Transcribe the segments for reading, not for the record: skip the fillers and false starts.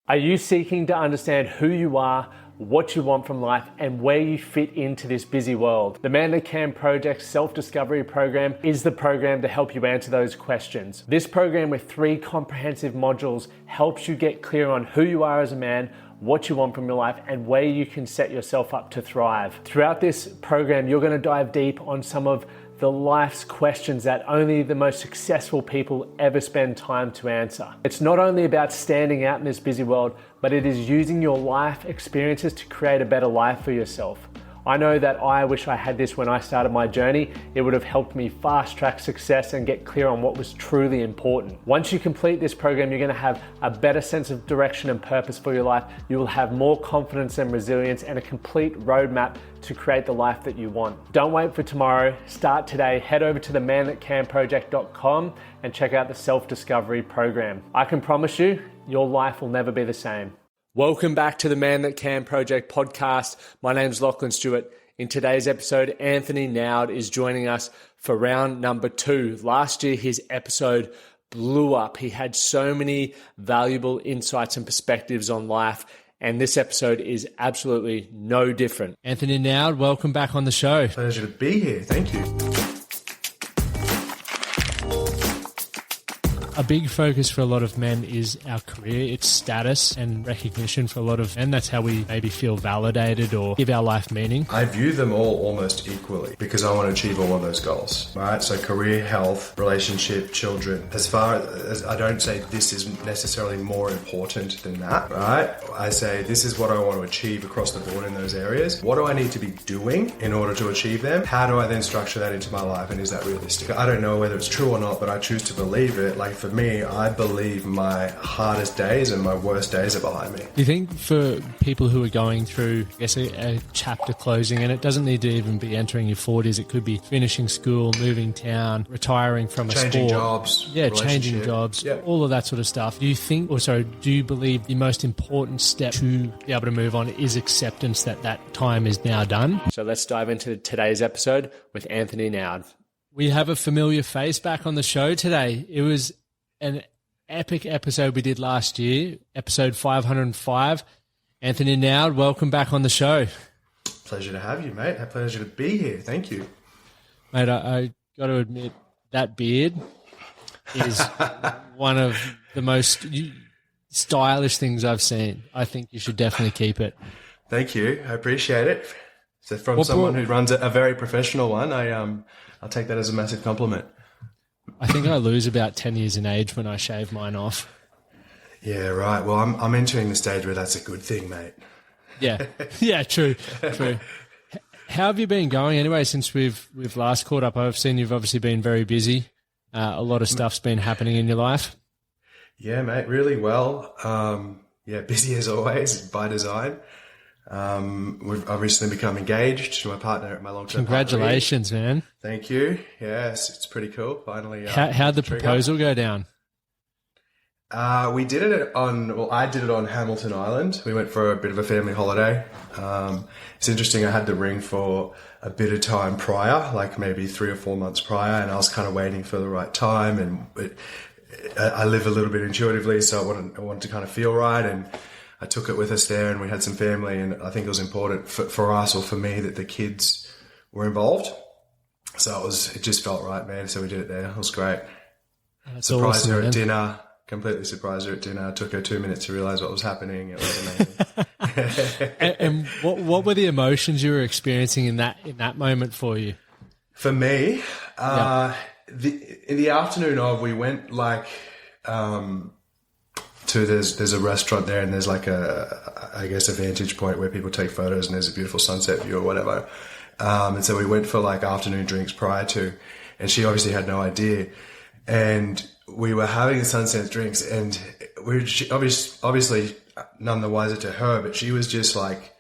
Are you seeking to understand who you are, what you want from life, and where you fit into this busy world? The Man That Can Project Self-Discovery Program is the program to help you answer those questions. This program with 3 comprehensive modules helps you get clear on who you are as a man, what you want from your life, and where you can set yourself up to thrive. Throughout this program, you're going to dive deep on some of the life's questions that only the most successful people ever spend time to answer. It's not only about standing out in this busy world, but it is using your life experiences to create a better life for yourself. I know that I wish I had this when I started my journey. It would have helped me fast track success and get clear on what was truly important. Once you complete this program, you're going to have a better sense of direction and purpose for your life. You will have more confidence and resilience and a complete roadmap to create the life that you want. Don't wait for tomorrow. Start today. Head over to themanthatcanproject.com and check out the self-discovery program. I can promise you, your life will never be the same. Welcome back to the Man That Can Project podcast. My name's Lachlan, Stuart. In today's episode, Anthony Noud is joining us for round number 2. Last year, his episode blew up. He had so many valuable insights and perspectives on life, and this episode is absolutely no different. Anthony Noud, welcome back on the show. Pleasure to be here. Thank you. A big focus for a lot of men is our career, its status and recognition for a lot of men. That's how we maybe feel validated or give our life meaning. I view them all almost equally because I want to achieve all of those goals, right? So career, health, relationship, children. As far as I don't say this is necessarily more important than that, right? I say this is what I want to achieve across the board in those areas. What do I need to be doing in order to achieve them? How do I then structure that into my life, and is that realistic? I don't know whether it's true or not, but I choose to believe it. Like for me, I believe my hardest days and my worst days are behind me. Do you think for people who are going through, I guess, a chapter closing, and it doesn't need to even be entering your 40s, it could be finishing school, moving town, retiring from a sport. Changing jobs. Yeah, changing jobs, all of that sort of stuff. Do you believe the most important step to be able to move on is acceptance that that time is now done? So let's dive into today's episode with Anthony Noud. We have a familiar face back on the show today. It was an epic episode we did last year, episode 505. Anthony Noud, welcome back on the show. Pleasure to have you, mate. A pleasure to be here. Thank you. Mate, I got to admit, that beard is one of the most stylish things I've seen. I think you should definitely keep it. Thank you. I appreciate it. So from someone who runs a very professional one, I'll take that as a massive compliment. I think I lose about 10 years in age when I shave mine off. Yeah, right. Well, I'm entering the stage where that's a good thing, mate. Yeah, true. How have you been going anyway since we've last caught up? I've seen you've obviously been very busy. A lot of stuff's been happening in your life. Yeah, mate, really well. Busy as always by design. I've recently become engaged to my partner, my long-term Congratulations, partner. man. Thank you. Yes, it's pretty cool. Finally. How'd the proposal go down? I did it on Hamilton Island. We went for a bit of a family holiday. It's interesting. I had the ring for a bit of time prior, like maybe 3 or 4 months prior, and I was kind of waiting for the right time. And I live a little bit intuitively, so I wanted to kind of feel right, and I took it with us there, and we had some family, and I think it was important for us, or for me, that the kids were involved. So it just felt right, man. So we did it there. It was great. That's surprised awesome, her man. at dinner. Completely surprised her at dinner. It took her 2 minutes to realize what was happening. It was amazing. and what were the emotions you were experiencing in that moment for you? For me, in the afternoon we went there's a restaurant there, and there's like a vantage point where people take photos, and there's a beautiful sunset view or whatever. And so we went for like afternoon drinks prior to, and she obviously had no idea. And we were having the sunset drinks, and obviously none the wiser to her, but she was just like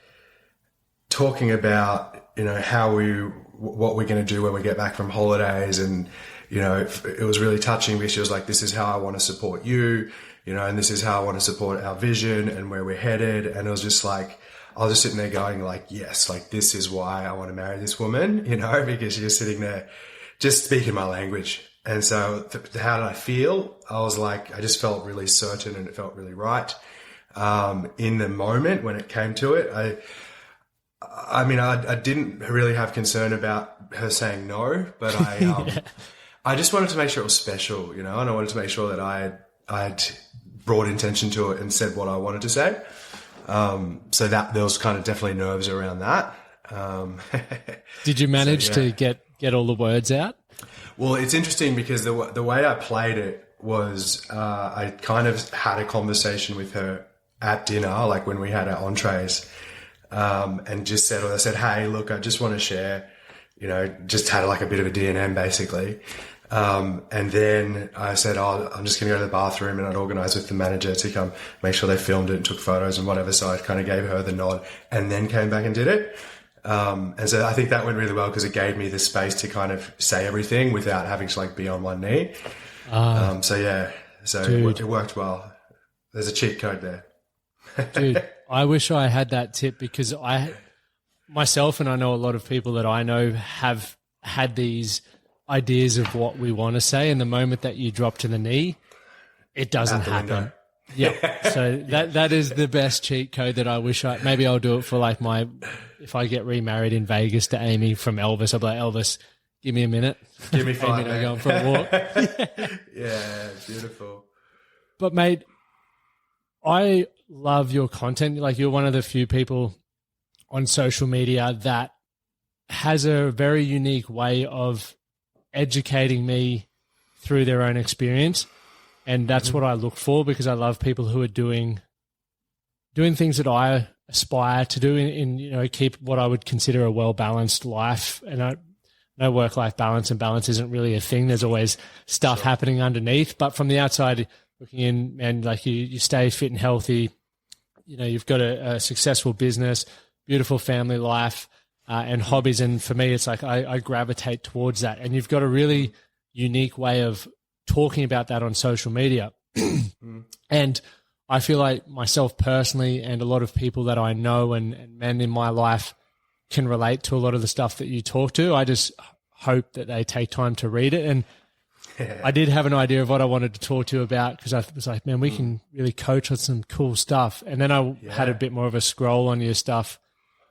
talking about, what we're going to do when we get back from holidays. And, it was really touching because she was like, this is how I want to support you. And this is how I want to support our vision and where we're headed. And it was just like, I was just sitting there going like, yes, like this is why I want to marry this woman, because she was sitting there just speaking my language. And so how did I feel? I was like, I just felt really certain, and it felt really right. in the moment when it came to it. I mean, I didn't really have concern about her saying no, but I just wanted to make sure it was special, and I wanted to make sure that I had brought intention to it and said what I wanted to say. So that there was kind of definitely nerves around that. Did you manage to get all the words out? Well, it's interesting because the way I played it was I kind of had a conversation with her at dinner, like when we had our entrees, and just said, I said, hey, look, I just want to share, just had like a bit of a D&M basically. And then I said, I'm just going to go to the bathroom, and I'd organize with the manager to come make sure they filmed it and took photos and whatever. So I kind of gave her the nod and then came back and did it. And so I think that went really well because it gave me the space to kind of say everything without having to like be on one knee. So it worked well. There's a cheat code there. Dude, I wish I had that tip because myself and I know a lot of people that I know have had these ideas of what we want to say, and the moment that you drop to the knee, it doesn't happen. Yeah. So that is the best cheat code that I wish maybe I'll do it for like if I get remarried in Vegas to Amy from Elvis, I'll be like, Elvis, give me a minute. Give me 5 minutes. Going for a walk. Yeah, beautiful. But mate, I love your content. Like, you're one of the few people on social media that has a very unique way of educating me through their own experience. And that's what I look for, because I love people who are doing things that I aspire to do in keep what I would consider a well-balanced life. And no work-life balance, and balance isn't really a thing. There's always stuff happening underneath. But from the outside looking in, and like you stay fit and healthy, you've got a successful business, beautiful family life, and hobbies. And for me, it's like I gravitate towards that. And you've got a really unique way of talking about that on social media. And I feel like myself personally, and a lot of people that I know and men in my life can relate to a lot of the stuff that you talk to. I just hope that they take time to read it. And I did have an idea of what I wanted to talk to you about, because I was like, man, we can really coach on some cool stuff. And then I had a bit more of a scroll on your stuff,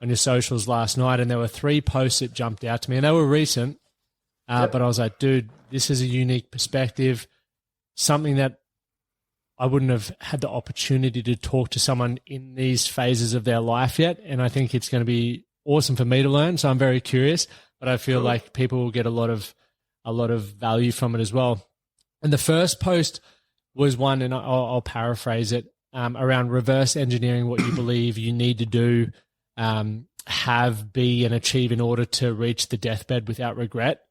on your socials last night, and there were 3 posts that jumped out to me, and they were recent. But I was like, dude, this is a unique perspective, something that I wouldn't have had the opportunity to talk to someone in these phases of their life yet. And I think it's going to be awesome for me to learn. So I'm very curious, but I feel like people will get a lot of value from it as well. And the first post was one, and I'll paraphrase it, around reverse engineering what you believe you need to do, have, be, and achieve in order to reach the deathbed without regret.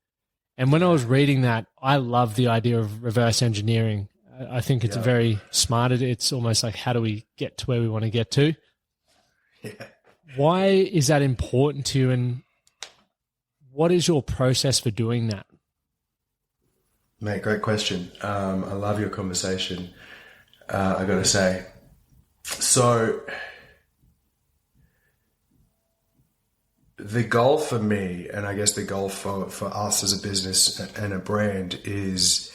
And when I was reading that, I love the idea of reverse engineering. I think it's very smart. It's almost like, how do we get to where we want to get to? Yeah. Why is that important to you, and what is your process for doing that? Mate, great question. I love your conversation, I got to say. So the goal for me, and I guess the goal for us as a business and a brand, is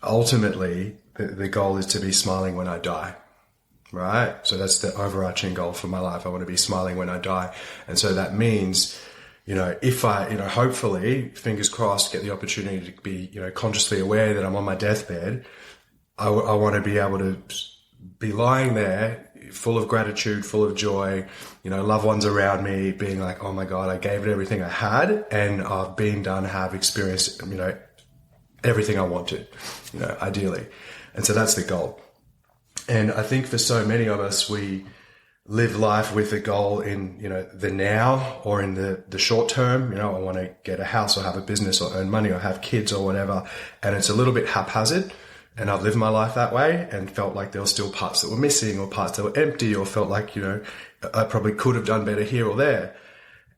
ultimately the goal is to be smiling when I die, right? So that's the overarching goal for my life. I want to be smiling when I die. And so that means, if I, hopefully, fingers crossed, get the opportunity to be, consciously aware that I'm on my deathbed, I want to be able to be lying there full of gratitude, full of joy, loved ones around me being like, oh my God, I gave it everything I had, and I've been done, have experienced, everything I wanted, ideally. And so that's the goal. And I think for so many of us, we live life with a goal in, the now, or in the short term. I want to get a house, or have a business, or earn money, or have kids, or whatever. And it's a little bit haphazard. And I've lived my life that way, and felt like there were still parts that were missing, or parts that were empty, or felt like, I probably could have done better here or there.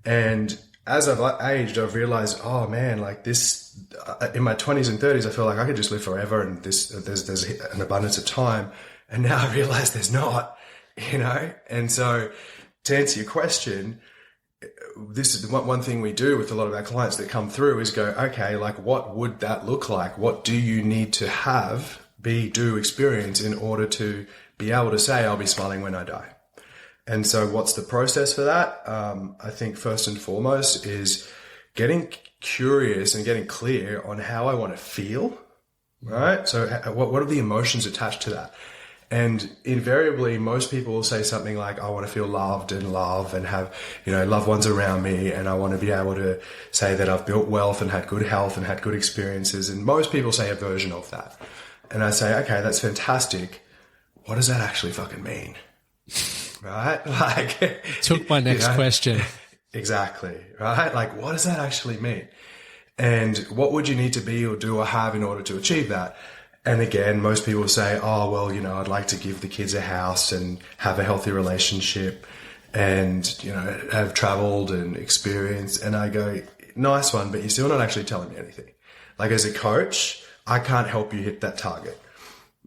And as I've aged, I've realized, oh man, like this, in my 20s and 30s, I feel like I could just live forever, and there's an abundance of time. And now I realize there's not, And so to answer your question, this is the one thing we do with a lot of our clients that come through is go, okay, like what would that look like? What do you need to have, be, do, experience in order to be able to say, I'll be smiling when I die. And so what's the process for that? I think first and foremost is getting curious and getting clear on how I want to feel, right? So what are the emotions attached to that? And invariably, most people will say something like, I want to feel loved and love and have, loved ones around me. And I want to be able to say that I've built wealth and had good health and had good experiences. And most people say a version of that. And I say, okay, that's fantastic. What does that actually fucking mean? Right? Like, took my next question. Exactly. Right? Like, what does that actually mean? And what would you need to be or do or have in order to achieve that? And again, most people say, oh, well, I'd like to give the kids a house and have a healthy relationship and, have traveled and experienced. And I go, nice one, but you're still not actually telling me anything. Like, as a coach, I can't help you hit that target,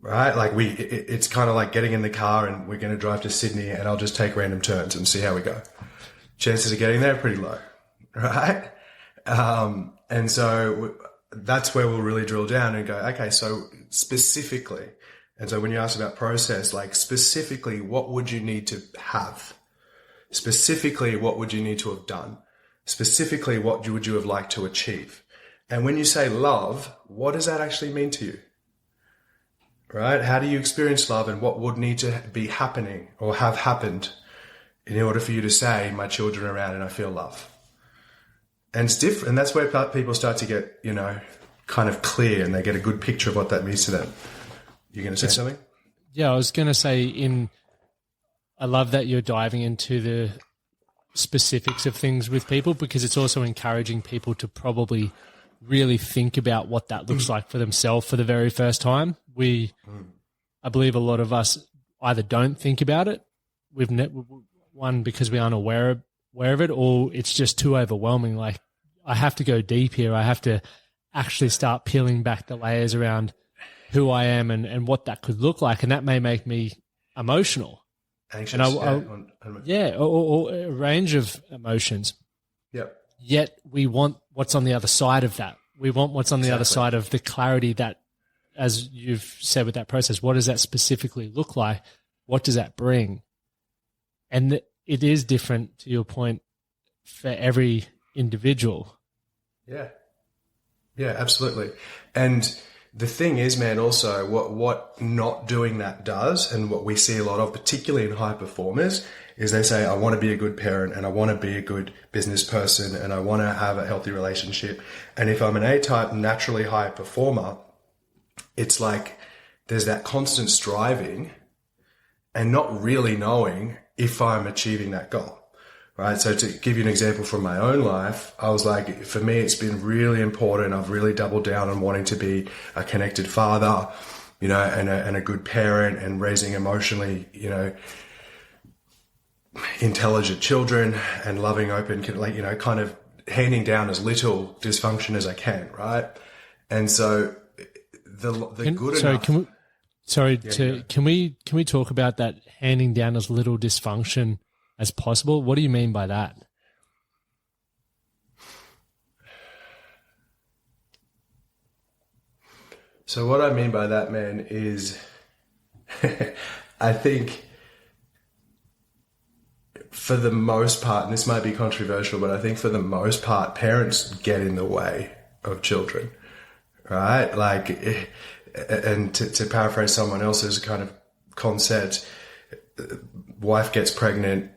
right? Like it's kind of like getting in the car and we're going to drive to Sydney and I'll just take random turns and see how we go. Chances of getting there are pretty low, right? And so that's where we'll really drill down and go, okay, so specifically, and so when you ask about process, like specifically, what would you need to have? Specifically, what would you need to have done? Specifically, what would you have liked to achieve? And when you say love, what does that actually mean to you? Right? How do you experience love and what would need to be happening or have happened in order for you to say, my children are around and I feel love? And it's different. And that's where people start to get, kind of clear and they get a good picture of what that means to them. You're going to say something? Yeah, I was going to say I love that you're diving into the specifics of things with people because it's also encouraging people to probably really think about what that looks like for themselves for the very first time. I believe a lot of us either don't think about it, one because we aren't aware of it, or it's just too overwhelming. Like, I have to go deep here. I have to actually start peeling back the layers around who I am and what that could look like, and that may make me emotional. Anxious, or a range of emotions. Yep. Yet we want what's on the other side of that. We want what's on the other side of the clarity that, as you've said with that process, what does that specifically look like? What does that bring? And it is different, to your point, for every individual. Yeah. Yeah, absolutely. And the thing is, man, also what not doing that does, and what we see a lot of, particularly in high performers, is they say, I want to be a good parent and I want to be a good business person and I want to have a healthy relationship. And if I'm an A-type naturally high performer, it's like there's that constant striving and not really knowing if I'm achieving that goal. Right. So to give you an example from my own life, I was like, for me, it's been really important. I've really doubled down on wanting to be a connected father, and a good parent and raising emotionally, intelligent children and loving, open, kind of handing down as little dysfunction as I can. Right. And so can we talk about that handing down as little dysfunction as possible? What do you mean by that? So what I mean by that, man, is I think for the most part, and this might be controversial, but I think for the most part, parents get in the way of children, right? Like, and to paraphrase someone else's kind of concept, wife gets pregnant,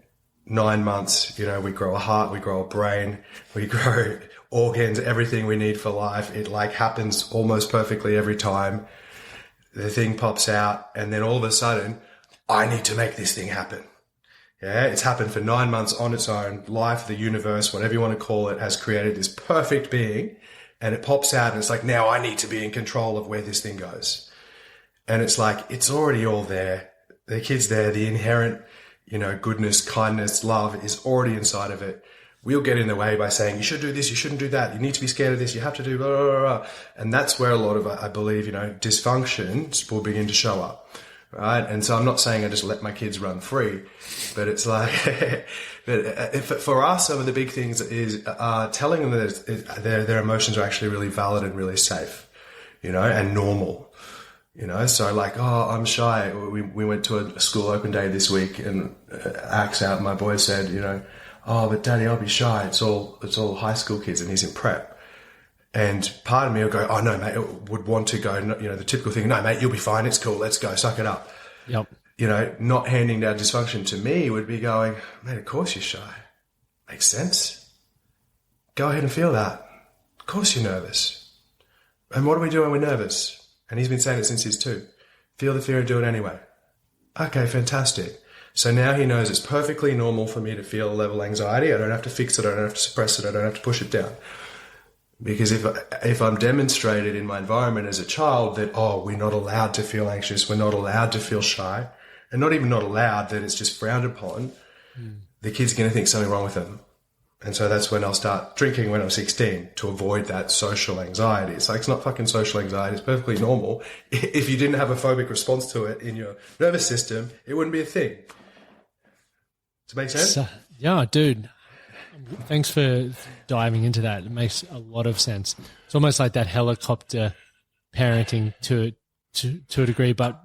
9 months, we grow a heart, we grow a brain, we grow organs, everything we need for life. It like happens almost perfectly every time. The thing pops out and then all of a sudden, I need to make this thing happen. Yeah, it's happened for 9 months on its own. Life, the universe, whatever you want to call it, has created this perfect being, and it pops out and it's like, now I need to be in control of where this thing goes. And it's like, it's already all there. The kid's there, the inherent goodness, kindness, love is already inside of it. We'll get in the way by saying, you should do this, you shouldn't do that, you need to be scared of this, you have to do blah, blah, blah, blah. And that's where a lot of, I believe, dysfunction will begin to show up, right? And so I'm not saying I just let my kids run free, but it's like, for us, some of the big things is telling them that their emotions are actually really valid and really safe, and normal. You know, so like, oh, I'm shy. We went to a school open day this week, and Axe out, my boy said, you know, oh, but Daddy, I'll be shy. It's all high school kids, and he's in prep. And part of me will go, oh no, mate, would want to go, you know, the typical thing, no, mate, you'll be fine. It's cool. Let's go. Suck it up. Yep. You know, not handing down dysfunction to me would be going, mate, of course you're shy. Makes sense. Go ahead and feel that. Of course you're nervous. And what do we do when we're nervous? And he's been saying it since he's 2. Feel the fear and do it anyway. Okay, fantastic. So now he knows it's perfectly normal for me to feel a level of anxiety. I don't have to fix it. I don't have to suppress it. I don't have to push it down. Because if I'm demonstrated in my environment as a child that, oh, we're not allowed to feel anxious, we're not allowed to feel shy, and not even not allowed, that it's just frowned upon, the kid's going to think something wrong with them. And so that's when I'll start drinking when I'm 16 to avoid that social anxiety. It's like, it's not fucking social anxiety. It's perfectly normal. If you didn't have a phobic response to it in your nervous system, it wouldn't be a thing. Does it make sense? Yeah, dude. Thanks for diving into that. It makes a lot of sense. It's almost like that helicopter parenting to a degree, but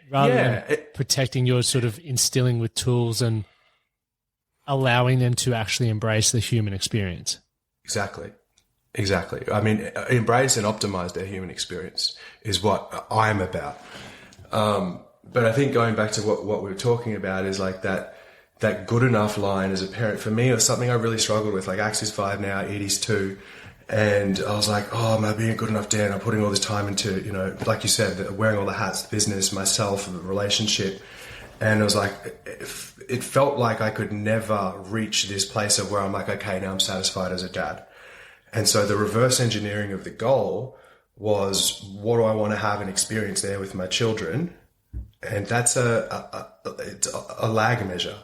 rather than protecting, you're sort of instilling with tools and allowing them to actually embrace the human experience. Exactly. I mean, embrace and optimize their human experience is what I'm about. But I think going back to what we were talking about is like that good enough line as a parent. For me, it was something I really struggled with. Like, Axe is 5 now, Edie's 2. And I was like, oh, am I being a good enough dad? I'm putting all this time into, you know, like you said, wearing all the hats, the business, myself, the relationship. And it was like, it felt like I could never reach this place of where I'm like, okay, now I'm satisfied as a dad. And so the reverse engineering of the goal was, what do I want to have an experience there with my children? And that's it's a lag measure,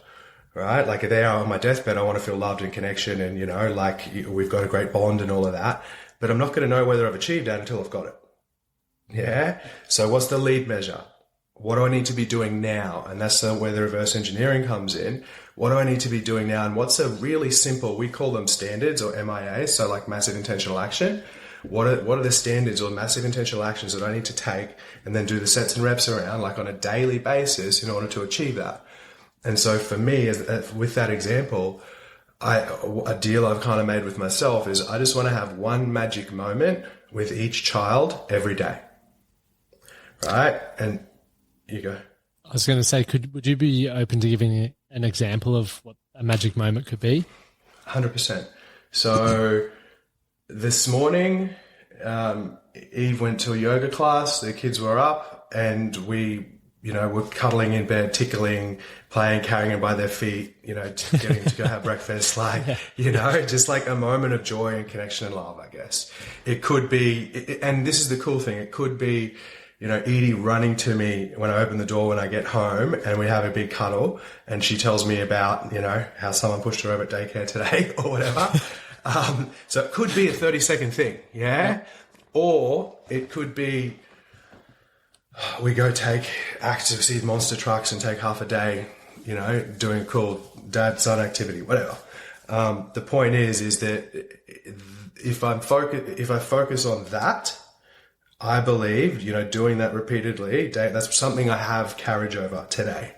right? Like, if they are on my deathbed, I want to feel loved and connection, and, you know, like, we've got a great bond and all of that. But I'm not going to know whether I've achieved that until I've got it. Yeah. So what's the lead measure? What do I need to be doing now? And that's where the reverse engineering comes in. What do I need to be doing now? And what's a really simple, we call them standards or MIA, so like massive intentional action. What are the standards or massive intentional actions that I need to take and then do the sets and reps around, like on a daily basis, in order to achieve that? And so for me, with that example, a deal I've kind of made with myself is I just want to have one magic moment with each child every day. Right? And you go. I was going to say, would you be open to giving an example of what a magic moment could be? 100%. So this morning, Eve went to a yoga class. The kids were up, and we, you know, were cuddling in bed, tickling, playing, carrying them by their feet, you know, getting to go have breakfast, like, you know, just like a moment of joy and connection and love, I guess. It could be, and this is the cool thing, it could be, you know, Edie running to me when I open the door when I get home, and we have a big cuddle, and she tells me about, you know, how someone pushed her over at daycare today or whatever. So it could be a 30-second thing, yeah? Or it could be, we go take active seed monster trucks and take half a day, you know, doing a cool dad-son activity, whatever. The point is that if I focus on that, I believe, you know, doing that repeatedly, that's something I have carriage over today.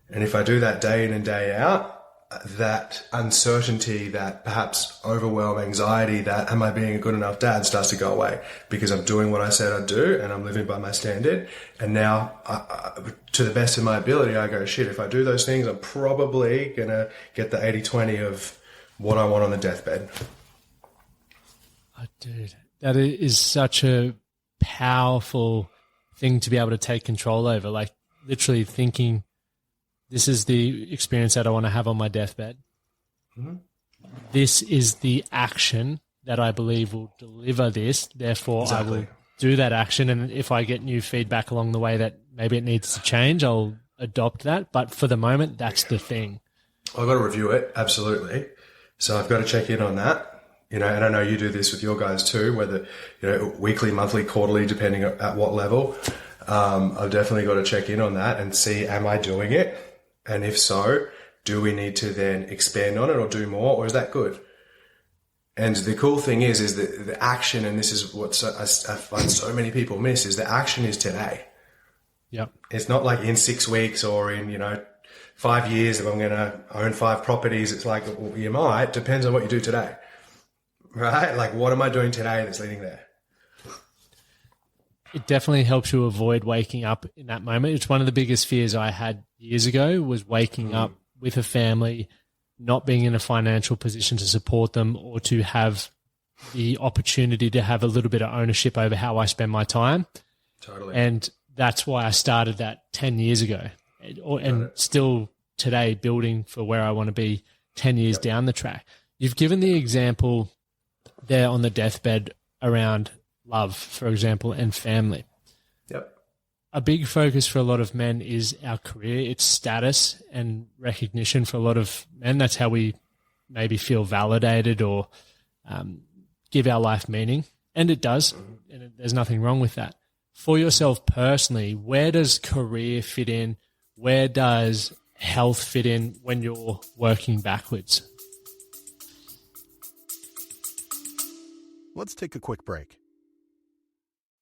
And if I do that day in and day out, that uncertainty, that perhaps overwhelm, anxiety, that am I being a good enough dad, starts to go away, because I'm doing what I said I'd do and I'm living by my standard. And now, to the best of my ability, I go, shit, if I do those things, I'm probably going to get the 80-20 of what I want on the deathbed. Oh, dude, that is such a powerful thing to be able to take control over, like literally thinking, this is the experience that I want to have on my deathbed. Mm-hmm. This is the action that I believe will deliver this. Therefore, exactly. I will do that action. And if I get new feedback along the way that maybe it needs to change, I'll adopt that. But for the moment, that's the thing. I've got to review it. Absolutely. So I've got to check in on that. You know, and I know you do this with your guys too, whether, you know, weekly, monthly, quarterly, depending at what level. I've definitely got to check in on that and see, am I doing it? And if so, do we need to then expand on it or do more, or is that good? And the cool thing is that the action, and this is what I find so many people miss, is the action is today. Yep. It's not like in 6 weeks or in, 5 years if I'm going to own 5 properties. It's like, well, you might, depends on what you do today, right? Like, what am I doing today that's leading there? It definitely helps you avoid waking up in that moment. It's one of the biggest fears I had years ago, was waking up with a family, not being in a financial position to support them, or to have the opportunity to have a little bit of ownership over how I spend my time. Totally. And that's why I started that 10 years ago, and still today building for where I want to be 10 years down the track. You've given the example there on the deathbed around love, for example, and family. Yep. A big focus for a lot of men is our career. It's status and recognition for a lot of men. That's how we maybe feel validated or give our life meaning. And it does. And there's nothing wrong with that. For yourself personally, where does career fit in? Where does health fit in when you're working backwards? Let's take a quick break.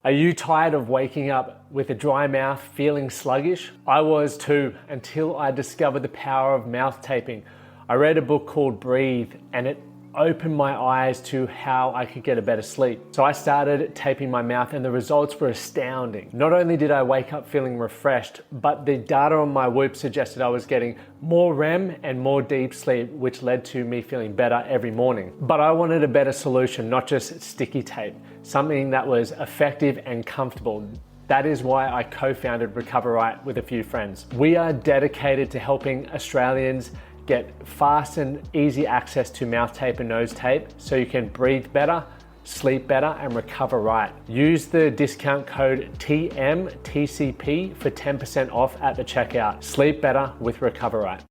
Are you tired of waking up with a dry mouth, feeling sluggish? I was too, until I discovered the power of mouth taping. I read a book called Breathe, and it opened my eyes to how I could get a better sleep. So I started taping my mouth, and the results were astounding. Not only did I wake up feeling refreshed, but the data on my Whoop suggested I was getting more REM and more deep sleep, which led to me feeling better every morning. But I wanted a better solution, not just sticky tape, something that was effective and comfortable. That is why I co-founded Recover Right with a few friends. We are dedicated to helping Australians get fast and easy access to mouth tape and nose tape so you can breathe better, sleep better, and recover right. Use the discount code TMTCP for 10% off at the checkout. Sleep better with Recover Right.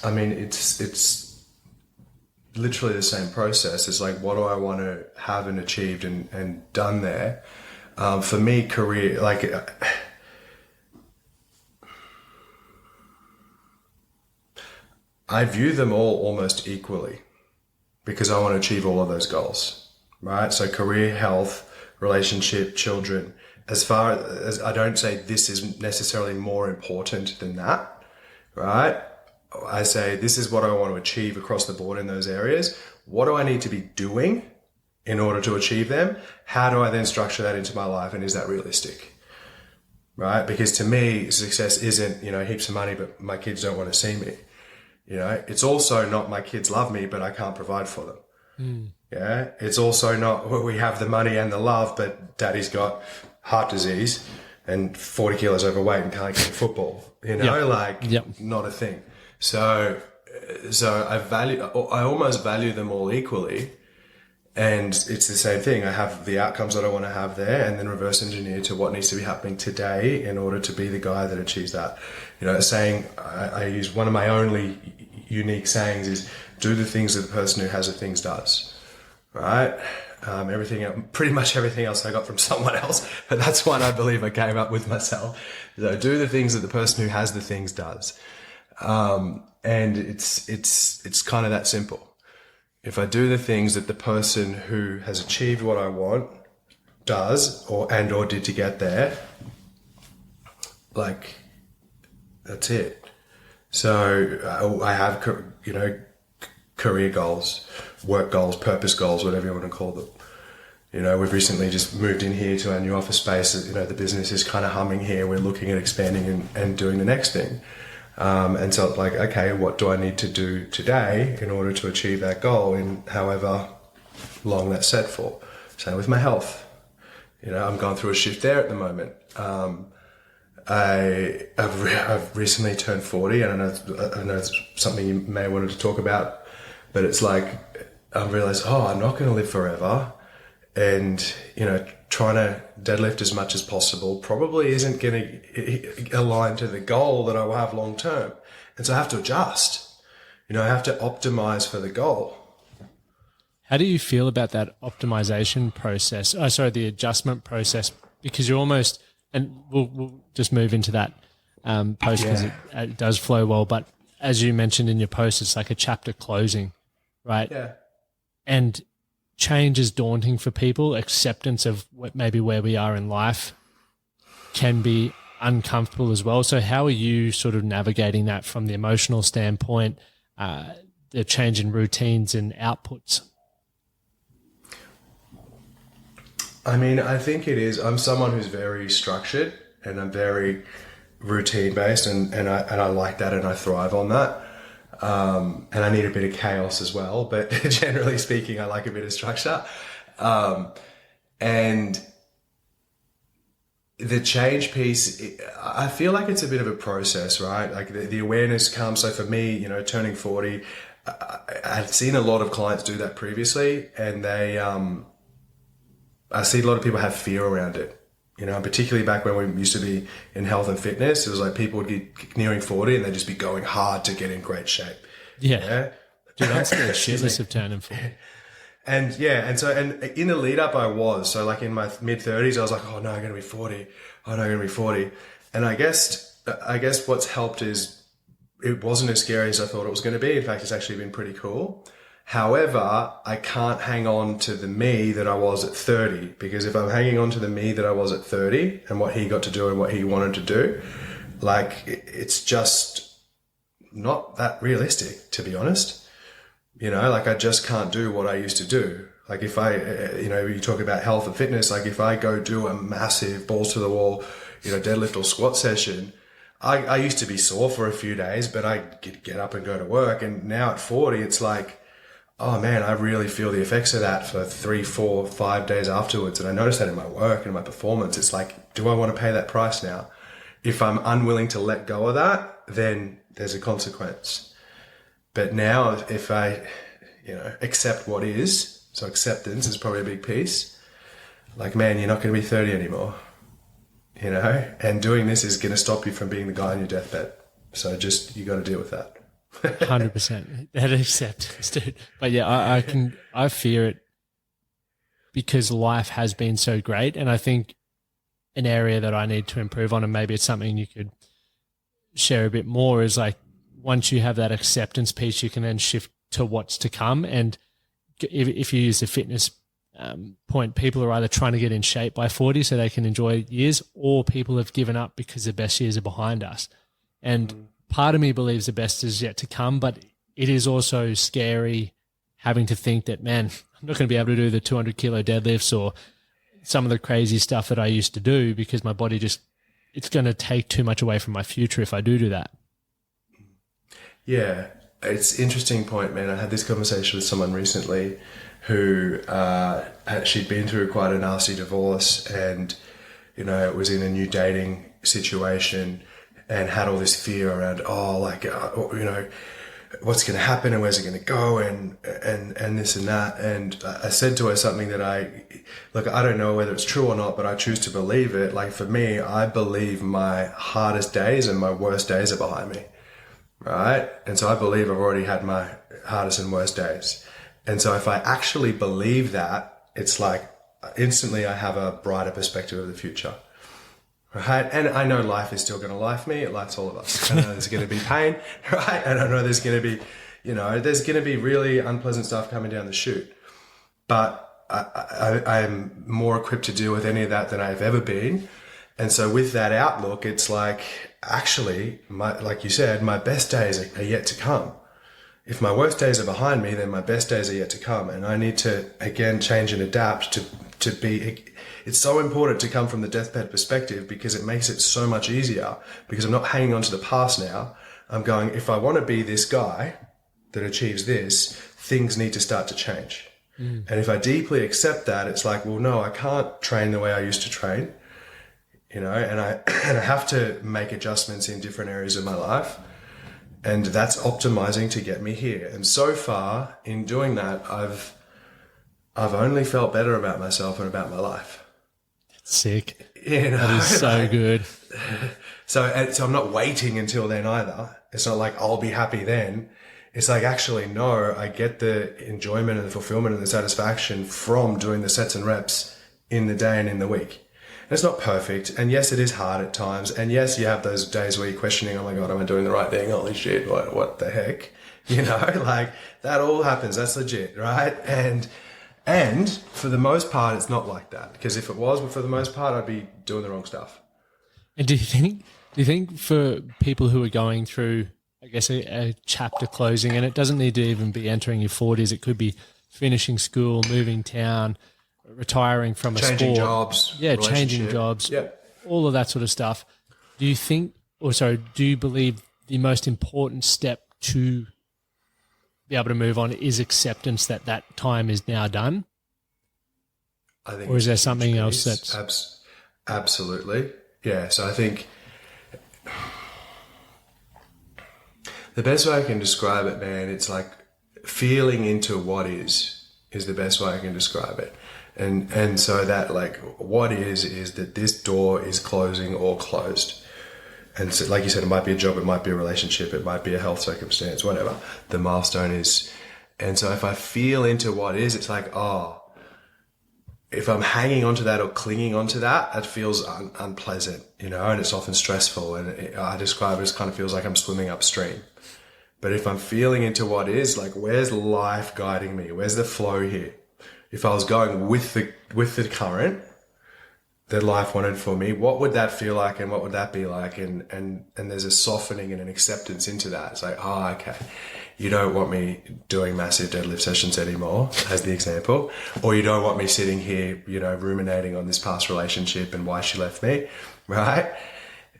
I mean, it's literally the same process. It's like, what do I want to have and achieved and done there? For me, career, like, I view them all almost equally because I want to achieve all of those goals, right? So career, health, relationship, children, as far as I don't say this is necessarily more important than that, right? I say this is what I want to achieve across the board in those areas. What do I need to be doing in order to achieve them? How do I then structure that into my life? And is that realistic? Right? Because to me, success isn't, heaps of money, but my kids don't want to see me. It's also not my kids love me, but I can't provide for them. Yeah. It's also not we have the money and the love, but daddy's got heart disease and 40 kilos overweight and can't get football, not a thing. So I almost value them all equally. And it's the same thing. I have the outcomes that I want to have there and then reverse engineer to what needs to be happening today in order to be the guy that achieves that. Saying, I use one of my only unique sayings is do the things that the person who has the things does, right? Pretty much everything else I got from someone else, but that's one I believe I came up with myself. So do the things that the person who has the things does. And it's kind of that simple. If I do the things that the person who has achieved what I want does or did to get there, like, that's it. So I have, career goals, work goals, purpose goals, whatever you want to call them. We've recently just moved in here to our new office space. The business is kind of humming here. We're looking at expanding and doing the next thing. And so it's like, okay, what do I need to do today in order to achieve that goal in however long that's set for? Same with my health. I'm going through a shift there at the moment. I've recently turned 40, and I know it's something you may have wanted to talk about, but it's like I realized, I'm not going to live forever, and trying to deadlift as much as possible probably isn't going to align to the goal that I will have long term, and so I have to adjust. I have to optimize for the goal. How do you feel about that optimization process? The adjustment process, because you're almost. And we'll just move into that post because it does flow well. But as you mentioned in your post, it's like a chapter closing, right? Yeah. And change is daunting for people. Acceptance of maybe where we are in life can be uncomfortable as well. So how are you sort of navigating that from the emotional standpoint, the change in routines and outputs? I mean, I think it is. I'm someone who's very structured and I'm very routine based, and I like that and I thrive on that. And I need a bit of chaos as well, but generally speaking, I like a bit of structure. And the change piece, I feel like it's a bit of a process, right? Like the awareness comes. So for me, you know, turning 40, I'd seen a lot of clients do that previously, and I see a lot of people have fear around it, you know, particularly back when we used to be in health and fitness. It was like people would get nearing 40 and they'd just be going hard to get in great shape. Yeah. Dude, I'm scared shitless of turning 40. And yeah, and in the lead up I was, so like in my mid 30s, I was like, oh no, I'm going to be 40. Oh no, I'm going to be 40. And I guess what's helped is it wasn't as scary as I thought it was going to be. In fact, it's actually been pretty cool. However, I can't hang on to the me that I was at 30, because if I'm hanging on to the me that I was at 30 and what he got to do and what he wanted to do, like it's just not that realistic, to be honest. You know, like I just can't do what I used to do. Like if I, you know, you talk about health and fitness, like if I go do a massive balls to the wall, you know, deadlift or squat session, I used to be sore for a few days, but I get up and go to work. And now at 40, it's like, oh man, I really feel the effects of that for 3, 4, 5 days afterwards. And I notice that in my work and my performance. It's like, do I want to pay that price now? If I'm unwilling to let go of that, then there's a consequence. But now if I, you know, accept what is, so acceptance is probably a big piece. Like, man, you're not going to be 30 anymore, you know, and doing this is going to stop you from being the guy on your deathbed. So just, you got to deal with that. 100%. That acceptance, dude. But yeah, I fear it because life has been so great. And I think an area that I need to improve on, and maybe it's something you could share a bit more, is like, once you have that acceptance piece, you can then shift to what's to come. And if you use the fitness point, people are either trying to get in shape by 40 so they can enjoy years, or people have given up because the best years are behind us. And part of me believes the best is yet to come, but it is also scary having to think that, man, I'm not going to be able to do the 200 kilo deadlifts or some of the crazy stuff that I used to do because my body it's going to take too much away from my future if I do that. Yeah, it's an interesting point, man. I had this conversation with someone recently who she'd been through quite a nasty divorce, and, you know, it was in a new dating situation and had all this fear around, you know, what's going to happen and where's it going to go and this and that. And I said to her something that I don't know whether it's true or not, but I choose to believe it. Like for me, I believe my hardest days and my worst days are behind me. Right? And so I believe I've already had my hardest and worst days. And so if I actually believe that, it's like instantly I have a brighter perspective of the future. Right? And I know life is still going to life me. It lifes all of us. I know there's going to be pain, right? And I know there's going to be, you know, there's going to be really unpleasant stuff coming down the chute. But I'm more equipped to deal with any of that than I've ever been. And so with that outlook, it's like, actually, like you said, my best days are yet to come. If my worst days are behind me, then my best days are yet to come. And I need to, again, change and adapt to be, it's so important to come from the deathbed perspective, because it makes it so much easier, because I'm not hanging on to the past now. I'm going, if I want to be this guy that achieves this, things need to start to change. And if I deeply accept that, it's like, well, no, I can't train the way I used to train. You know, and I have to make adjustments in different areas of my life, and that's optimizing to get me here. And so far in doing that, I've only felt better about myself and about my life. Sick. You know, that is so good. So I'm not waiting until then either. It's not like I'll be happy then. It's like, actually, no, I get the enjoyment and the fulfillment and the satisfaction from doing the sets and reps in the day and in the week. It's not perfect. And yes, it is hard at times. And yes, you have those days where you're questioning, oh my God, am I doing the right thing? Holy shit, what the heck? You know, like that all happens. That's legit, right? And for the most part, it's not like that. Because if it was, for the most part, I'd be doing the wrong stuff. And do you think for people who are going through, I guess, a chapter closing, and it doesn't need to even be entering your 40s, it could be finishing school, moving town, retiring from a sport. Changing jobs. Yeah, changing jobs. Yep. All of that sort of stuff. Do you believe the most important step to be able to move on is acceptance that time is now done? I think, or is there something else that's... Absolutely. Yeah, so I think the best way I can describe it, man, it's like feeling into what is the best way I can describe it. And so that, like, what is that this door is closing or closed. And so, like you said, it might be a job, it might be a relationship, it might be a health circumstance, whatever the milestone is. And so if I feel into what is, it's like, oh, if I'm hanging onto that or clinging onto that, it feels unpleasant, you know, and it's often stressful. And I describe it as kind of feels like I'm swimming upstream. But if I'm feeling into what is, like, where's life guiding me? Where's the flow here? If I was going with the current that life wanted for me, what would that feel like and what would that be like? And there's a softening and an acceptance into that. It's like, oh, okay, you don't want me doing massive deadlift sessions anymore, as the example, or you don't want me sitting here, you know, ruminating on this past relationship and why she left me, right?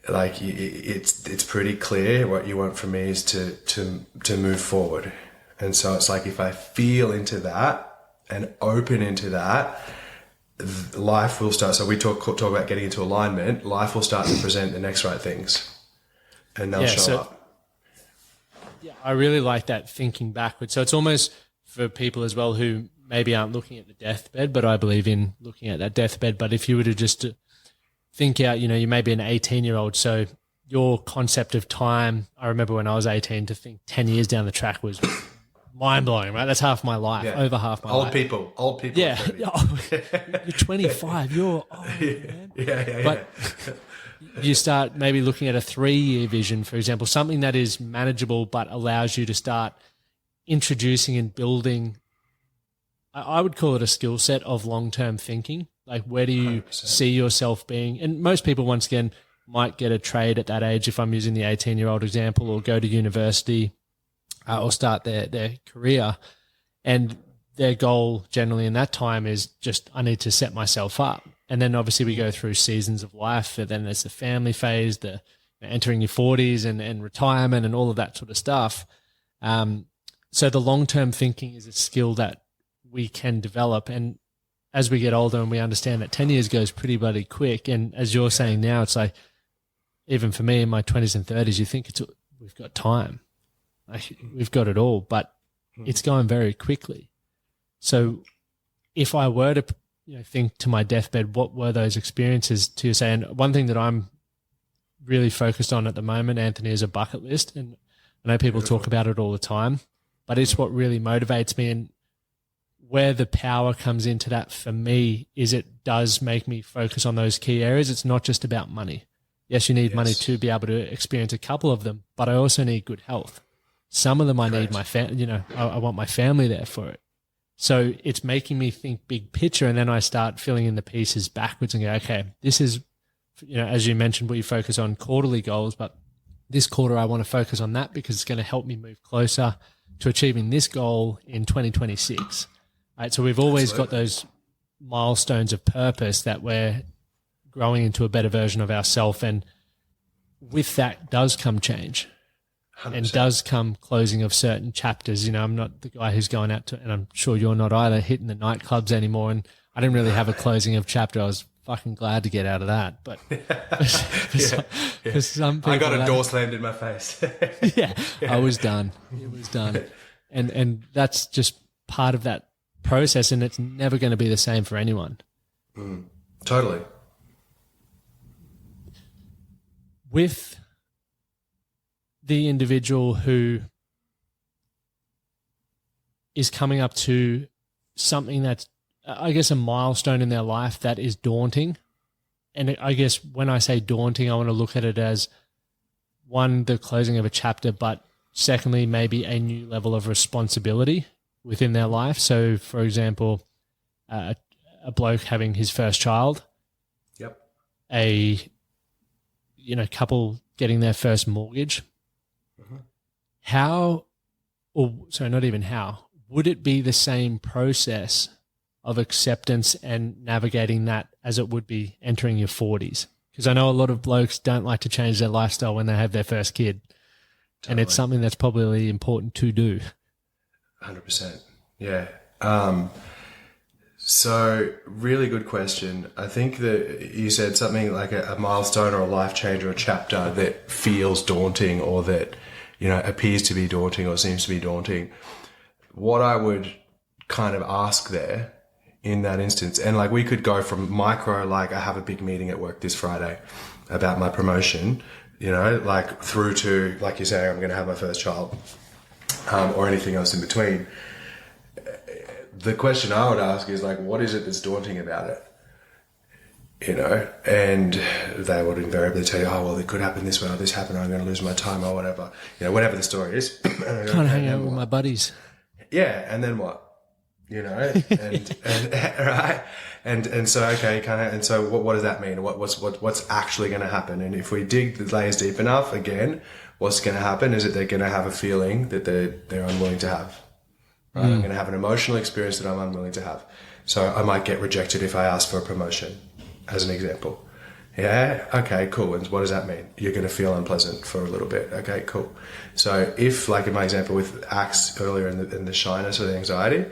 Like, it's pretty clear what you want from me is to move forward. And so it's like, if I feel into that and open into that, life will start. So we talk about getting into alignment. Life will start to present the next right things, and they'll show up. Yeah, I really like that thinking backwards. So it's almost for people as well who maybe aren't looking at the deathbed, but I believe in looking at that deathbed. But if you were to just think out, you know, you may be an 18-year-old, so your concept of time, I remember when I was 18 to think 10 years down the track was mind-blowing, right? That's half my life, over half my life. Old people. Yeah. You're 25. You're old, man. Yeah. But you start maybe looking at a 3-year vision, for example, something that is manageable but allows you to start introducing and building, I would call it a skill set of long-term thinking. Like, where do you 100%. see yourself being? And most people, once again, might get a trade at that age, if I'm using the 18-year-old example, or go to university, or start their career, and their goal generally in that time is just, I need to set myself up. And then obviously we go through seasons of life, and then there's the family phase, the entering your 40s and retirement and all of that sort of stuff. So the long-term thinking is a skill that we can develop. And as we get older and we understand that 10 years goes pretty bloody quick, and as you're saying now, it's like, even for me in my 20s and 30s, you think we've got time. We've got it all, but it's going very quickly. So if I were to, you know, think to my deathbed, what were those experiences to you say? And one thing that I'm really focused on at the moment, Anthony, is a bucket list. And I know people talk about it all the time, but it's what really motivates me. And where the power comes into that for me is it does make me focus on those key areas. It's not just about money. Yes, you need money to be able to experience a couple of them, but I also need good health. Some of them I need my I want my family there for it. So it's making me think big picture, and then I start filling in the pieces backwards and go, okay, this is, you know, as you mentioned, we focus on quarterly goals, but this quarter I want to focus on that because it's going to help me move closer to achieving this goal in 2026. Right? So we've always got those milestones of purpose that we're growing into a better version of ourselves, and with that does come change. 100%. And does come closing of certain chapters. You know, I'm not the guy who's going out to, and I'm sure you're not either, hitting the nightclubs anymore. And I didn't really have a closing of chapter. I was fucking glad to get out of that. But for some people, I got a door slammed in my face. I was done. It was done. And that's just part of that process, and it's never going to be the same for anyone. Totally. With the individual who is coming up to something that's, I guess, a milestone in their life that is daunting, and I guess when I say daunting, I want to look at it as one, the closing of a chapter, but secondly, maybe a new level of responsibility within their life. So, for example, a bloke having his first child, Yep. a couple getting their first mortgage. How, or sorry, not even how, would it be the same process of acceptance and navigating that as it would be entering your 40s? Because I know a lot of blokes don't like to change their lifestyle when they have their first kid. Totally. And it's something that's probably important to do. 100%. Yeah. So really good question. I think that you said something like a milestone or a life change or a chapter that feels daunting or that, appears to be daunting or seems to be daunting. What I would kind of ask there in that instance, and like we could go from micro, like I have a big meeting at work this Friday about my promotion, like through to, like you say, I'm going to have my first child, or anything else in between. The question I would ask is like, what is it that's daunting about it? And they would invariably tell you, oh, well, it could happen this way or this happened, or I'm going to lose my time or whatever, whatever the story is. Can't hang out with my buddies. Yeah. And then what? And right. And so, okay, and so what does that mean? What's actually going to happen? And if we dig the layers deep enough, again, what's going to happen is that they're going to have a feeling that they're unwilling to have. Right? I'm going to have an emotional experience that I'm unwilling to have. So I might get rejected if I ask for a promotion, as an example. Yeah. Okay, cool. And what does that mean? You're going to feel unpleasant for a little bit. Okay, cool. So if, like in my example with Axe earlier in the shyness or the anxiety,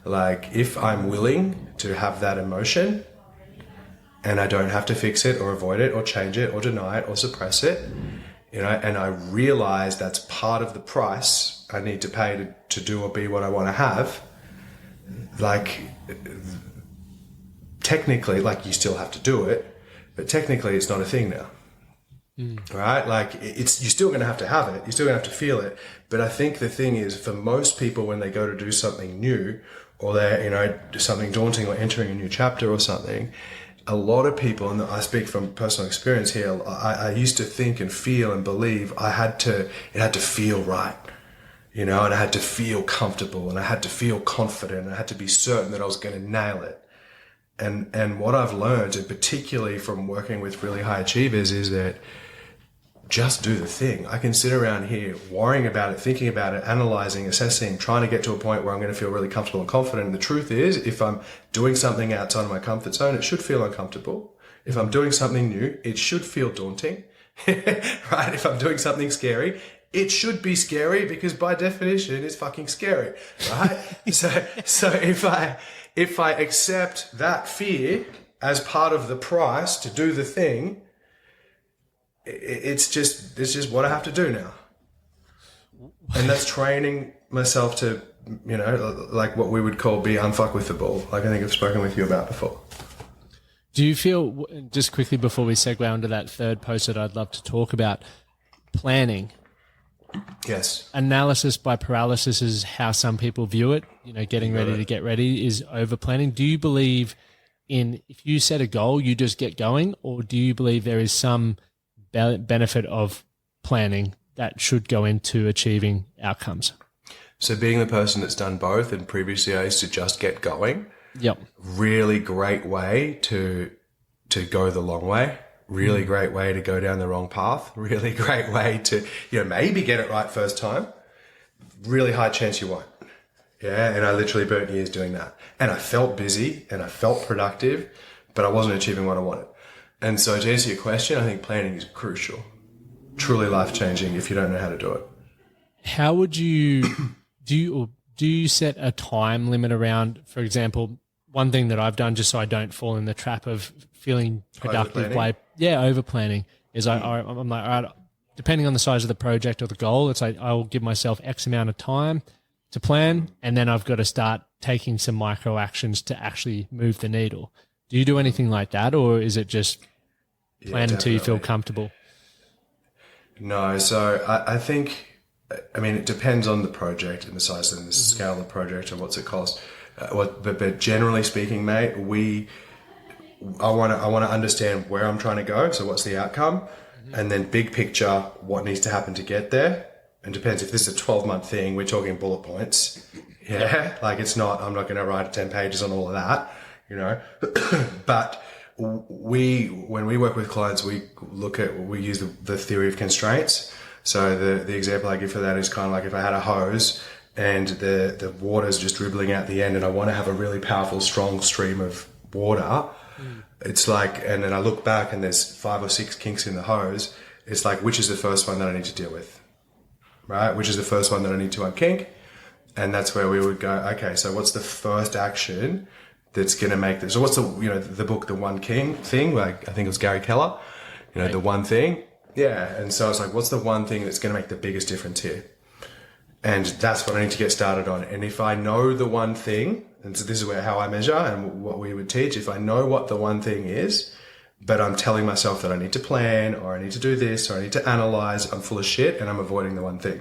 like if I'm willing to have that emotion and I don't have to fix it or avoid it or change it or deny it or suppress it, and I realize that's part of the price I need to pay to do or be what I want to have, like technically, like you still have to do it, but technically it's not a thing now. Right? Like you're still going to have it. You're still going to have to feel it. But I think the thing is, for most people, when they go to do something new or they're, something daunting or entering a new chapter or something, a lot of people, and I speak from personal experience here, I used to think and feel and believe it had to feel right, and I had to feel comfortable and I had to feel confident and I had to be certain that I was going to nail it. And what I've learned, and particularly from working with really high achievers, is that just do the thing. I can sit around here worrying about it, thinking about it, analyzing, assessing, trying to get to a point where I'm going to feel really comfortable and confident. And the truth is, if I'm doing something outside of my comfort zone, it should feel uncomfortable. If I'm doing something new, it should feel daunting, right? If I'm doing something scary, it should be scary because by definition it's fucking scary, right? so if I accept that fear as part of the price to do the thing, it's just what I have to do now. And that's training myself to, like what we would call be unfuck with the ball. Like I think I've spoken with you about before. Do you feel, just quickly before we segue onto that third post that I'd love to talk about, planning? Yes. Analysis by paralysis is how some people view it. Getting ready to get ready is over planning. Do you believe if you set a goal, you just get going, or do you believe there is some benefit of planning that should go into achieving outcomes? So being the person that's done both, and previously I used to just get going. Yep. Really great way to go the long way. Really great way to go down the wrong path. Really great way to, maybe get it right first time. Really high chance you won't. Yeah. And I literally burnt years doing that. And I felt busy and I felt productive, but I wasn't achieving what I wanted. And so to answer your question, I think planning is crucial. Truly life-changing if you don't know how to do it. How would you do you set a time limit around, for example, one thing that I've done just so I don't fall in the trap of feeling productive by over planning is I'm like, all right, depending on the size of the project or the goal, it's like I'll give myself X amount of time to plan, and then I've got to start taking some micro actions to actually move the needle. Do you do anything like that, or is it just plan until you feel comfortable? No, so I think, it depends on the project and the size and the scale of the project and what's it cost. But generally speaking, mate, I want to understand where I'm trying to go. So what's the outcome? And then big picture, what needs to happen to get there? And depends if this is a 12-month thing, we're talking bullet points. Yeah. Like it's not, I'm not going to write 10 pages on all of that, you know, but when we work with clients, we use the theory of constraints. So the example I give for that is kind of like if I had a hose and the water's just dribbling out the end and I want to have a really powerful, strong stream of water. It's like, and then I look back and there's 5 or 6 kinks in the hose. It's like, which is the first one that I need to deal with, right? Which is the first one that I need to unkink? And that's where we would go, okay, so what's the first action that's going to make this? So what's the book, The One King thing? Like, I think it was Gary Keller, right. The one thing. Yeah. And so it's like, what's the one thing that's going to make the biggest difference here? And that's what I need to get started on. And if I know the one thing, and so this is how I measure and what we would teach, if I know what the one thing is, but I'm telling myself that I need to plan or I need to do this or I need to analyze, I'm full of shit and I'm avoiding the one thing,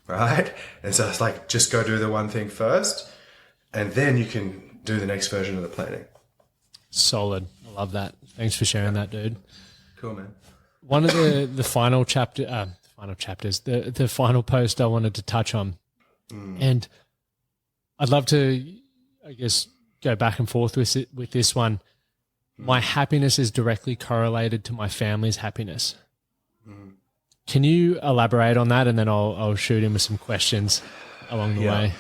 right? And so it's like, just go do the one thing first and then you can do the next version of the planning. Solid. I love that. Thanks for sharing that, dude. Cool, man. One of the final chapters, the final post I wanted to touch on, and I'd love to, I guess, go back and forth with this one. My happiness is directly correlated to my family's happiness. Can you elaborate on that, and then I'll shoot in with some questions along the way.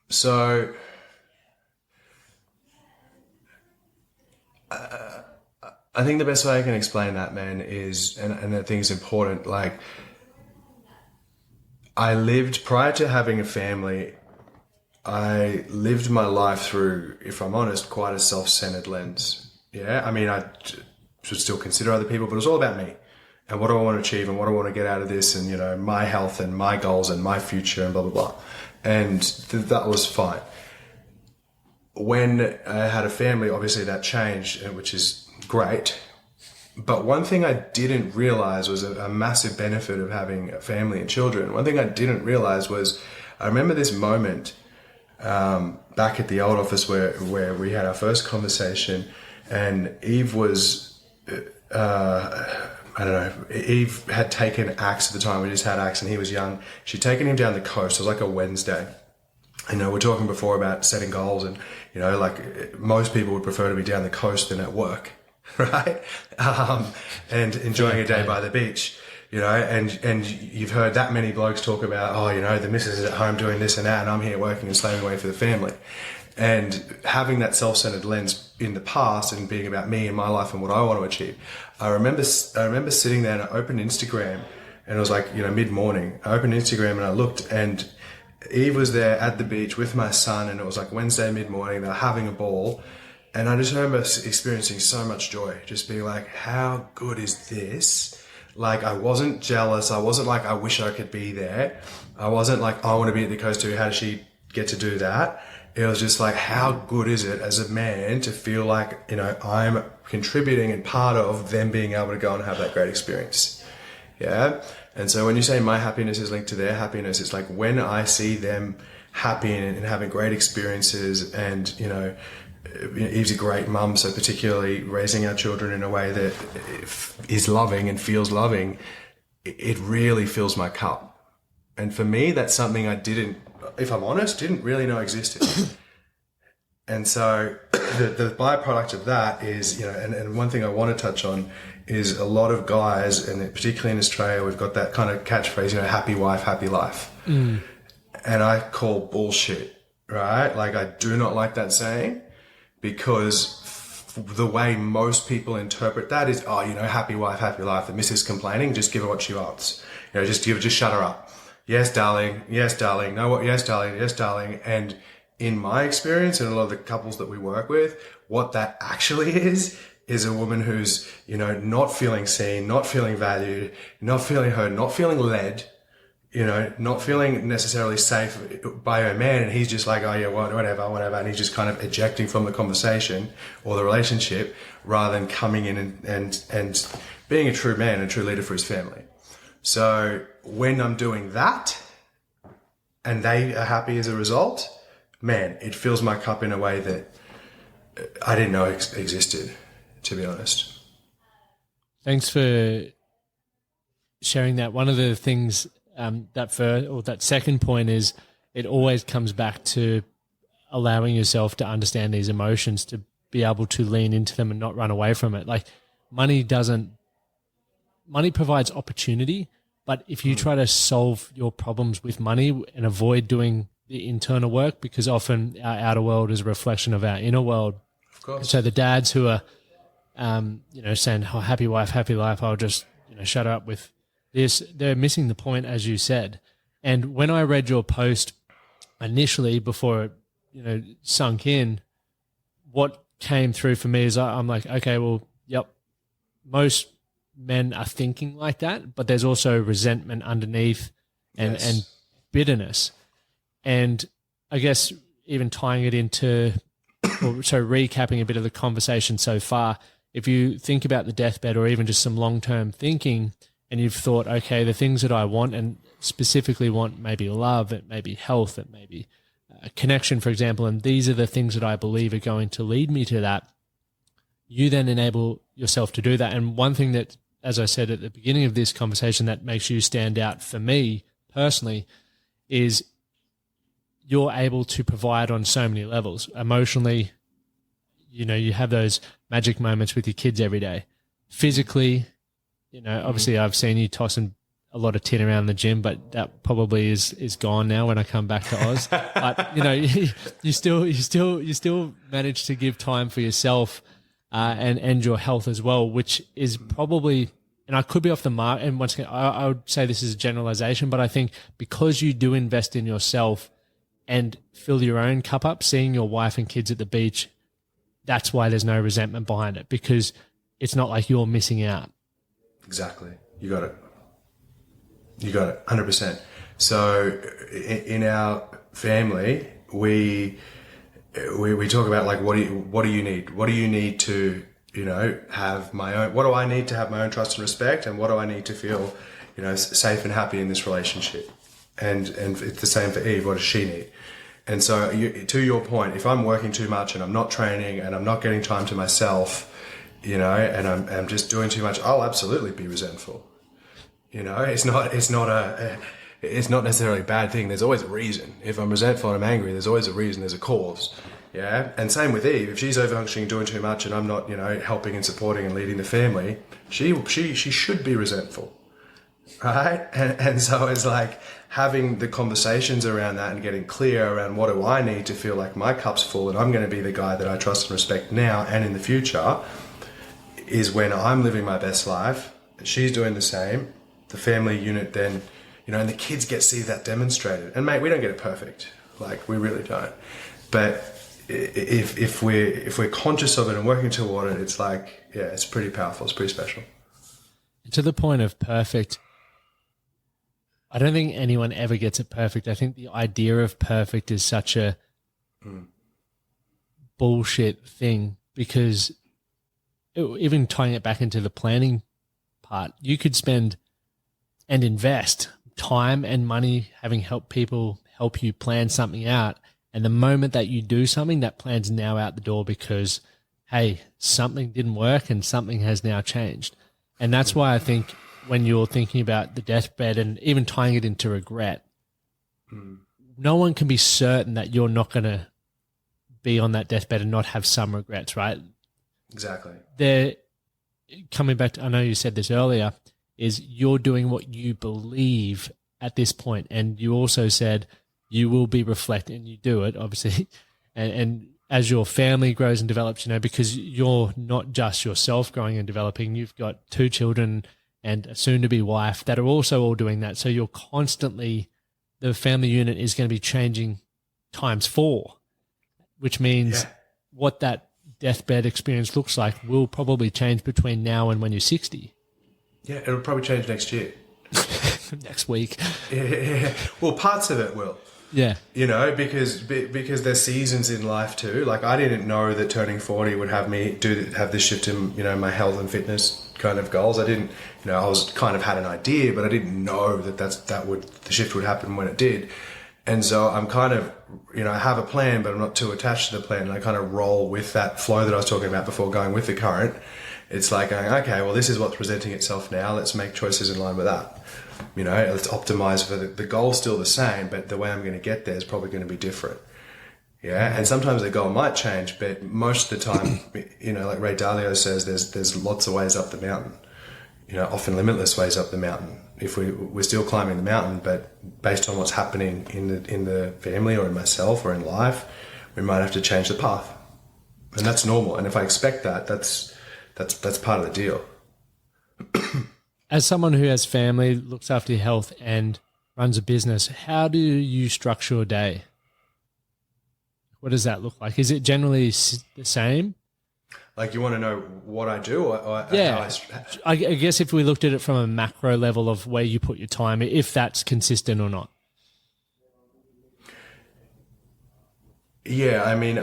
So, I think the best way I can explain that, man, is, and I think it's important, like, I lived, prior to having a family, I lived my life through, if I'm honest, quite a self-centered lens. Yeah, I mean, I should still consider other people, but it was all about me and what do I want to achieve and what do I want to get out of this and, my health and my goals and my future and blah, blah, blah. And that was fine. When I had a family, obviously that changed, which is great. But one thing I didn't realize was a massive benefit of having a family and children. One thing I didn't realize was, I remember this moment back at the old office where we had our first conversation, and Eve was, Eve had taken Axe at the time. We just had Axe and he was young. She'd taken him down the coast. It was like a Wednesday. We're talking before about setting goals and, like most people would prefer to be down the coast than at work. Right? And enjoying a day by the beach, and you've heard that many blokes talk about, the missus is at home doing this and that, and I'm here working and slaving away for the family. And having that self-centered lens in the past and being about me and my life and what I want to achieve. I remember sitting there and I opened Instagram and it was like, mid-morning. I opened Instagram and I looked and Eve was there at the beach with my son and it was like Wednesday mid-morning. They were having a ball. And I just remember experiencing so much joy, just being like, how good is this? Like, I wasn't jealous. I wasn't like, I wish I could be there. I wasn't like, I want to be at the coast too. How does she get to do that? It was just like, how good is it as a man to feel like, I'm contributing and part of them being able to go and have that great experience. Yeah. And so when you say my happiness is linked to their happiness, it's like when I see them happy and having great experiences and, Eve's a great mum, so particularly raising our children in a way that is loving and feels loving, it really fills my cup. And for me, that's something I didn't, if I'm honest, didn't really know existed. And so the byproduct of that is, and one thing I want to touch on is a lot of guys, and particularly in Australia, we've got that kind of catchphrase, happy wife, happy life. And I call bullshit, right? Like, I do not like that saying. Because the way most people interpret that is, happy wife, happy life. The missus complaining, just give her what she wants. Just shut her up. Yes, darling. Yes, darling. No, what? Yes, darling. Yes, darling. And in my experience and a lot of the couples that we work with, what that actually is a woman who's, not feeling seen, not feeling valued, not feeling heard, not feeling led, not feeling necessarily safe by her man, and he's just like, oh yeah, whatever, and he's just kind of ejecting from the conversation or the relationship rather than coming in and being a true man, a true leader for his family. So when I'm doing that and they are happy as a result, man, it fills my cup in a way that I didn't know existed. to be honest. Thanks for sharing that. One of the things that second point is it always comes back to allowing yourself to understand these emotions, to be able to lean into them and not run away from it. Like money provides opportunity, but if you try to solve your problems with money and avoid doing the internal work, because often our outer world is a reflection of our inner world. Of course. So the dads who are, saying, "Oh, happy wife, happy life," I'll just, shut up with this. They're missing the point, as you said. And when I read your post initially, before it, sunk in, what came through for me is I'm like, okay, well, yep, most men are thinking like that, but there's also resentment underneath and bitterness. And I guess even tying it into, recapping a bit of the conversation so far, if you think about the deathbed or even just some long-term thinking, and you've thought, okay, the things that I want, and specifically want maybe love, it may be health, it may be a connection, for example, and these are the things that I believe are going to lead me to that, you then enable yourself to do that. And one thing that, as I said at the beginning of this conversation, that makes you stand out for me personally is you're able to provide on so many levels. Emotionally, you have those magic moments with your kids every day. Physically, obviously I've seen you tossing a lot of tin around the gym, but that probably is gone now when I come back to Oz. But you still manage to give time for yourself and your health as well, which is probably, and I could be off the mark. And once again, I would say this is a generalization, but I think because you do invest in yourself and fill your own cup up, seeing your wife and kids at the beach, that's why there's no resentment behind it, because it's not like you're missing out. Exactly. You got it. 100%. So in our family, we talk about like, what do you need? What do you need to, have my own, what do I need to have my own trust and respect? And what do I need to feel, safe and happy in this relationship? And it's the same for Eve. What does she need? And so to your point, if I'm working too much and I'm not training and I'm not getting time to myself, and I'm just doing too much, I'll absolutely be resentful. It's not necessarily a bad thing. There's always a reason. If I'm resentful and I'm angry, there's always a reason, there's a cause. Yeah. And same with Eve. If she's overfunctioning, doing too much, and I'm not, helping and supporting and leading the family, she should be resentful. Right. And so it's like having the conversations around that and getting clear around what do I need to feel like my cup's full and I'm going to be the guy that I trust and respect now and in the future, is when I'm living my best life. She's doing the same. The family unit then, and the kids get to see that demonstrated. And mate, we don't get it perfect. Like, we really don't. But if we're conscious of it and working toward it, it's like, yeah, it's pretty powerful. It's pretty special. To the point of perfect, I don't think anyone ever gets it perfect. I think the idea of perfect is such a bullshit thing, because even tying it back into the planning part, you could spend and invest time and money having people help you plan something out. And the moment that you do something, that plan's now out the door because, hey, something didn't work and something has now changed. And that's why I think when you're thinking about the deathbed and even tying it into regret, no one can be certain that you're not going to be on that deathbed and not have some regrets, right? Exactly. They're coming back to, I know you said this earlier, is you're doing what you believe at this point. And you also said you will be reflecting, you do it, obviously. And as your family grows and develops, because you're not just yourself growing and developing, you've got 2 children and a soon-to-be wife that are also all doing that. So you're constantly, the family unit is going to be changing times 4, which means what that deathbed experience looks like will probably change between now and when you're 60. Yeah, it'll probably change next year. Next week. Yeah. Well, parts of it will. Yeah. Because there's seasons in life too. Like, I didn't know that turning 40 would have me have this shift in, my health and fitness kind of goals. I didn't, I was kind of had an idea, but I didn't know that the shift would happen when it did. And so I'm kind of, I have a plan, but I'm not too attached to the plan. And I kind of roll with that flow that I was talking about before, going with the current. It's like going, okay, well, this is what's presenting itself now. Let's make choices in line with that. Let's optimize for the goal's still the same, but the way I'm going to get there is probably going to be different. Yeah. And sometimes the goal might change, but most of the time, like Ray Dalio says, there's lots of ways up the mountain, often limitless ways up the mountain. If we're still climbing the mountain, but based on what's happening in the family or in myself or in life, we might have to change the path. And that's normal. And if I expect that, that's part of the deal. As someone who has family, looks after your health and runs a business, how do you structure a day? What does that look like? Is it generally the same? Like, you want to know what I do or yeah. how I guess if we looked at it from a macro level of where you put your time, if that's consistent or not. Yeah, I mean,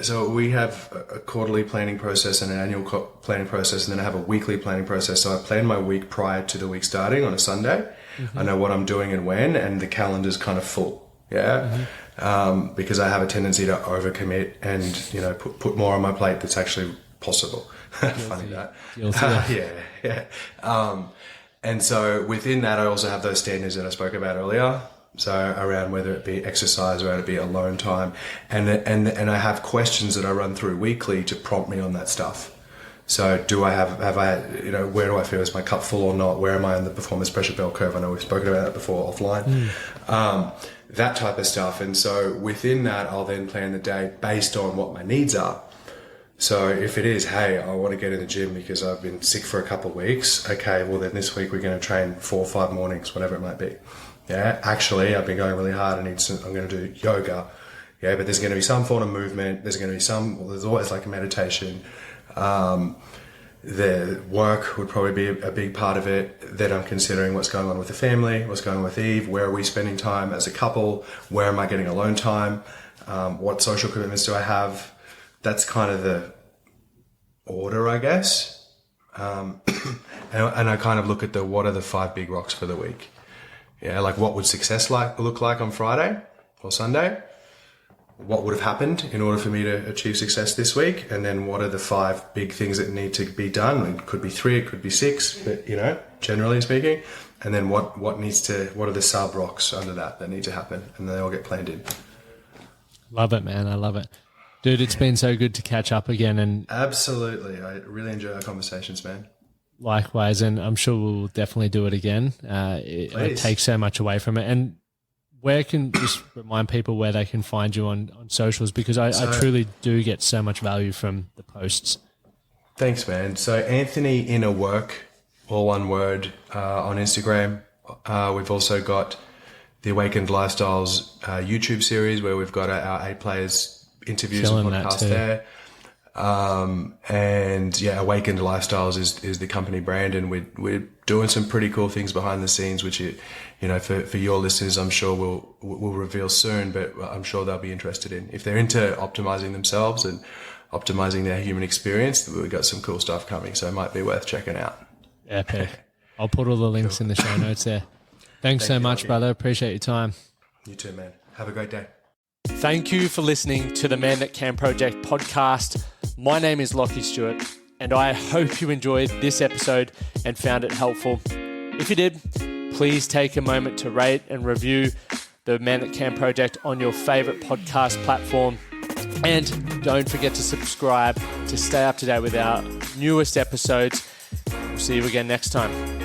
so we have a quarterly planning process and an annual planning process, and then I have a weekly planning process. So I plan my week prior to the week starting on a Sunday. Mm-hmm. I know what I'm doing and when, and the calendar's kind of full. Yeah. Mm-hmm. Because I have a tendency to overcommit and, put more on my plate that's actually possible. Funny that. Yeah. And so within that, I also have those standards that I spoke about earlier. So around whether it be exercise, whether it be alone time, and I have questions that I run through weekly to prompt me on that stuff. So do I have I, where do I feel, is my cup full or not? Where am I on the performance pressure bell curve? I know we've spoken about that before offline. That type of stuff. And so within that, I'll then plan the day based on what my needs are. So if it is, hey, I want to get in the gym because I've been sick for a couple of weeks. Okay, well then this week we're going to train 4 or 5 mornings, whatever it might be. Yeah, actually, I've been going really hard. I'm going to do yoga. Yeah, but there's going to be some form of movement. There's always like a meditation. The work would probably be a big part of it. Then I'm considering what's going on with the family, what's going on with Eve, where are we spending time as a couple, where am I getting alone time, what social commitments do I have. That's kind of the order, I guess. And I kind of look at what are the 5 big rocks for the week. Yeah, like what would success look like on Friday or Sunday? What would have happened in order for me to achieve success this week? And then what are the 5 big things that need to be done? It could be 3, it could be 6, but generally speaking. And then what are the sub rocks under that need to happen? And they all get planned in. Love it, man. I love it. Dude, it's been so good to catch up again. And absolutely. I really enjoy our conversations, man. Likewise, and I'm sure we'll definitely do it again. It takes so much away from it. And where can just remind people where they can find you on socials, because I truly do get so much value from the posts. Thanks, man. So Anthony Inner Work, all one word, on Instagram. We've also got the Awakened Lifestyles YouTube series where we've got our 8 players interviews and podcasts there. And yeah, Awakened Lifestyles is the company brand, and we're doing some pretty cool things behind the scenes, which for your listeners, I'm sure we'll reveal soon, but I'm sure they'll be interested in. If they're into optimizing themselves and optimizing their human experience, we've got some cool stuff coming, so it might be worth checking out. Epic. I'll put all the links in the show notes there. Thanks so much, brother. Appreciate your time. You too, man. Have a great day. Thank you for listening to the Man That Can Project podcast. My name is Lachlan Stuart, and I hope you enjoyed this episode and found it helpful. If you did, please take a moment to rate and review the Man That Can Project on your favorite podcast platform. And don't forget to subscribe to stay up to date with our newest episodes. We'll see you again next time.